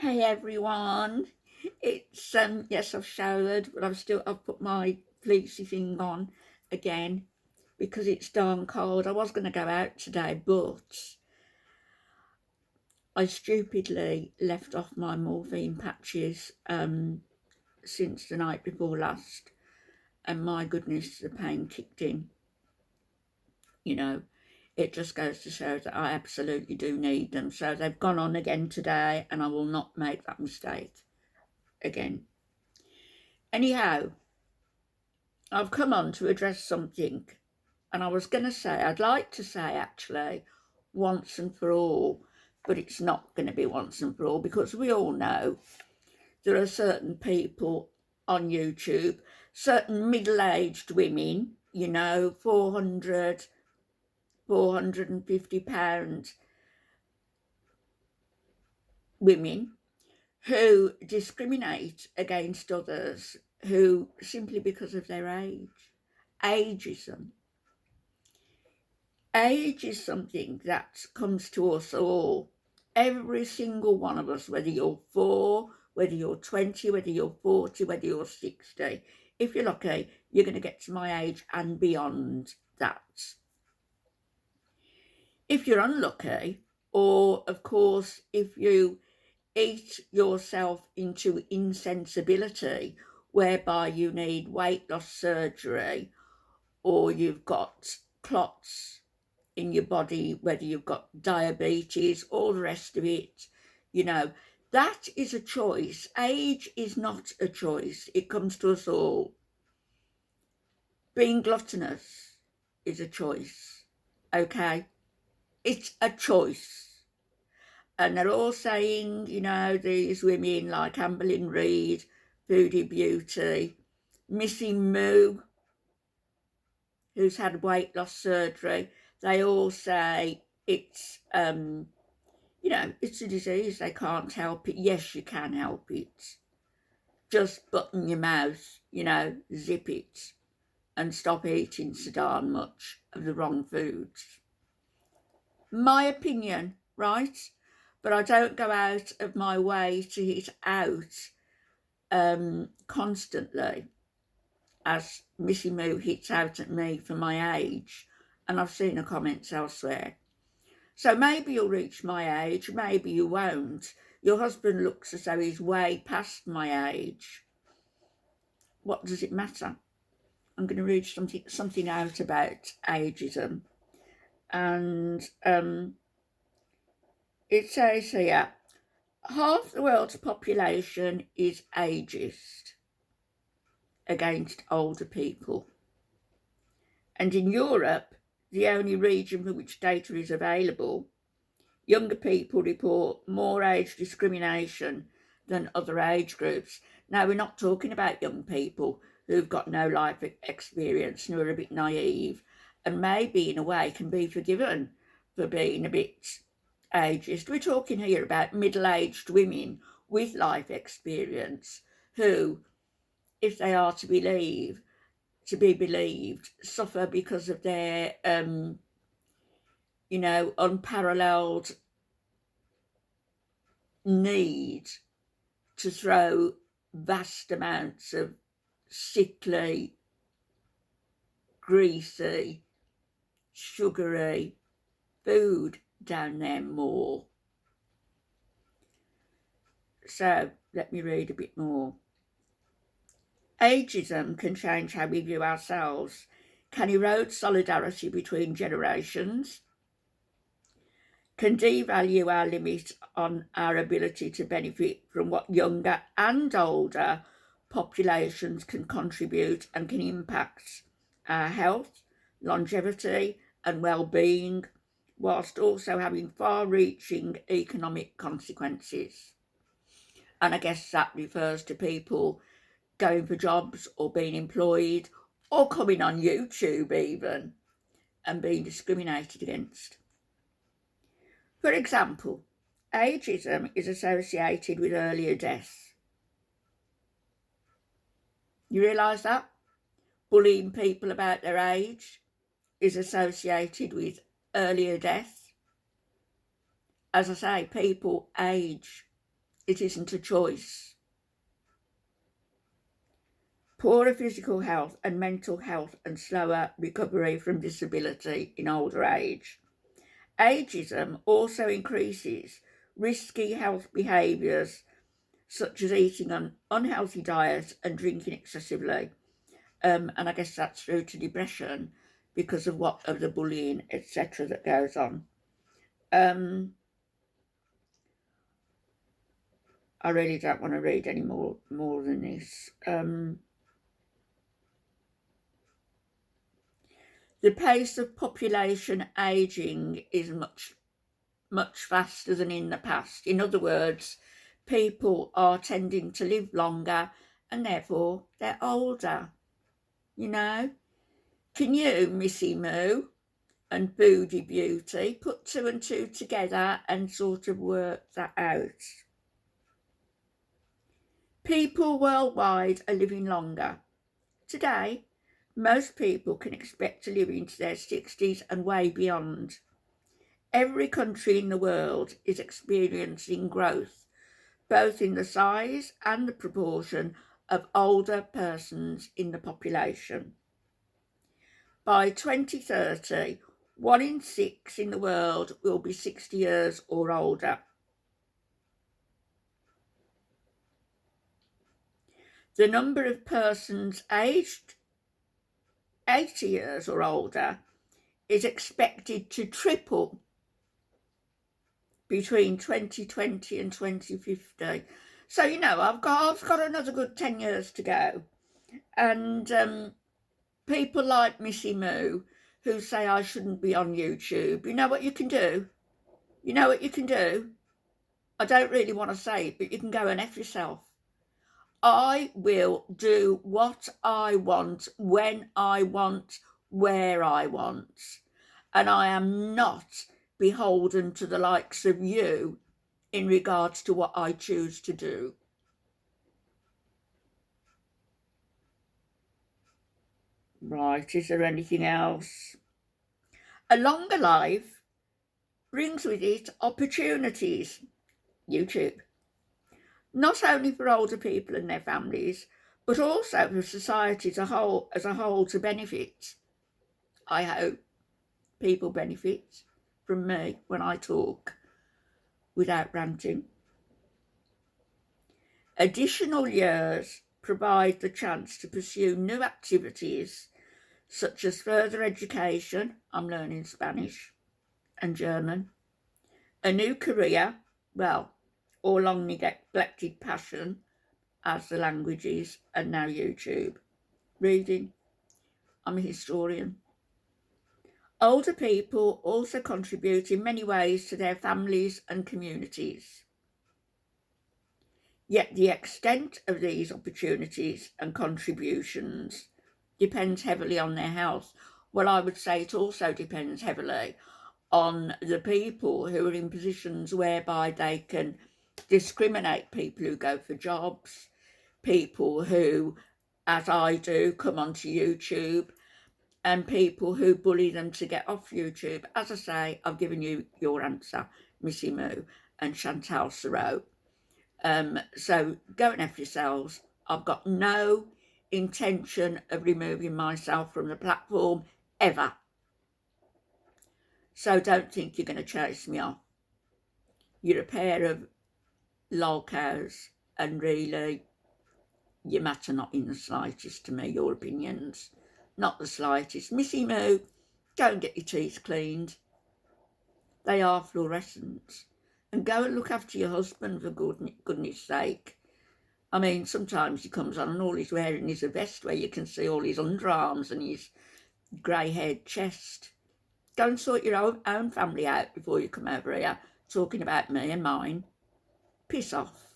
Hey everyone, it's yes, I've showered, but I've put my fleecy thing on again because it's darn cold. I was going to go out today, but I stupidly left off my morphine patches since the night before last, and my goodness, the pain kicked in. You know, it just goes to show that I absolutely do need them. So they've gone on again today, and I will not make that mistake again. Anyhow, I've come on to address something, and I was going to say, I'd like to say actually, once and for all, but it's not going to be once and for all because we all know there are certain people on YouTube, certain middle-aged women, 450 pound women who discriminate against others who simply because of their age. Ageism. Age is something that comes to us all. Every single one of us, whether you're 4, whether you're 20, whether you're 40, whether you're 60. If you're lucky, you're going to get to my age and beyond that. If you're unlucky, or of course, if you eat yourself into insensibility, whereby you need weight loss surgery, or you've got clots in your body, whether you've got diabetes, all the rest of it, that is a choice. Age is not a choice. It comes to us all. Being gluttonous is a choice, okay? It's a choice. And they're all saying, these women like Amberlyn Reid, Foodie Beauty, Missy who's had weight loss surgery, they all say it's, it's a disease. They can't help it. Yes, you can help it. Just button your mouth, zip it and stop eating so darn much of the wrong foods. My opinion, right? But I don't go out of my way to hit out constantly, as Missy hits out at me for my age, and I've seen her comments elsewhere. So maybe you'll reach my age, maybe you won't. Your husband looks as though he's way past my age. What does it matter? I'm going to read something out about ageism. And it says here, half the world's population is ageist against older people. And in Europe, the only region for which data is available, younger people report more age discrimination than other age groups. Now, we're not talking about young people who've got no life experience and who are a bit naive and maybe in a way can be forgiven for being a bit ageist. We're talking here about middle-aged women with life experience who, if they are to be believed, suffer because of their unparalleled need to throw vast amounts of sickly, greasy, sugary food down their maw. So let me read a bit more. Ageism can change how we view ourselves, can erode solidarity between generations, can devalue our limit on our ability to benefit from what younger and older populations can contribute, and can impact our health, longevity and well-being, whilst also having far-reaching economic consequences. And I guess that refers to people going for jobs or being employed or coming on YouTube even and being discriminated against. For example, ageism is associated with earlier death. You realise that? Bullying people about their age is associated with earlier death. As I say, people age. It isn't a choice. Poorer physical health and mental health and slower recovery from disability in older age. Ageism also increases risky health behaviours such as eating an unhealthy diet and drinking excessively. And I guess that's through to depression because of the bullying, etc., that goes on. I really don't want to read any more than this. The pace of population ageing is much faster than in the past. In other words, people are tending to live longer and therefore they're older. You know? Can you, Missy Moo and Foodie Beauty, put 2 and 2 together and sort of work that out? People worldwide are living longer. Today, most people can expect to live into their 60s and way beyond. Every country in the world is experiencing growth, both in the size and the proportion of older persons in the population. By 2030, 1 in 6 in the world will be 60 years or older. The number of persons aged 80 years or older is expected to triple between 2020 and 2050. So, you know, I've got another good 10 years to go. And people like Missy Moo, who say I shouldn't be on YouTube, you know what you can do? You know what you can do? I don't really want to say it, but you can go and F yourself. I will do what I want, when I want, where I want. And I am not beholden to the likes of you in regards to what I choose to do. Right, is there anything else? A longer life brings with it opportunities. YouTube. Not only for older people and their families, but also for society as a whole to benefit. I hope people benefit from me when I talk without ranting. Additional years provide the chance to pursue new activities such as further education, I'm learning Spanish and German, a new career, or long neglected passion as the languages, and now YouTube. Reading, I'm a historian. Older people also contribute in many ways to their families and communities. Yet the extent of these opportunities and contributions depends heavily on their health. Well, I would say it also depends heavily on the people who are in positions whereby they can discriminate people who go for jobs, people who, as I do, come onto YouTube, and people who bully them to get off YouTube. As I say, I've given you your answer, Missy Moo and Chantal Thoreau. So go and F yourselves. I've got no intention of removing myself from the platform ever. So don't think you're going to chase me off. You're a pair of lol cows, and really, you matter not in the slightest to me, your opinions. Not the slightest. Missy Moo, go and get your teeth cleaned. They are fluorescent. And go and look after your husband, for goodness sake. I mean, sometimes he comes on and all he's wearing is a vest where you can see all his underarms and his grey-haired chest. Go and sort your own family out before you come over here talking about me and mine. Piss off.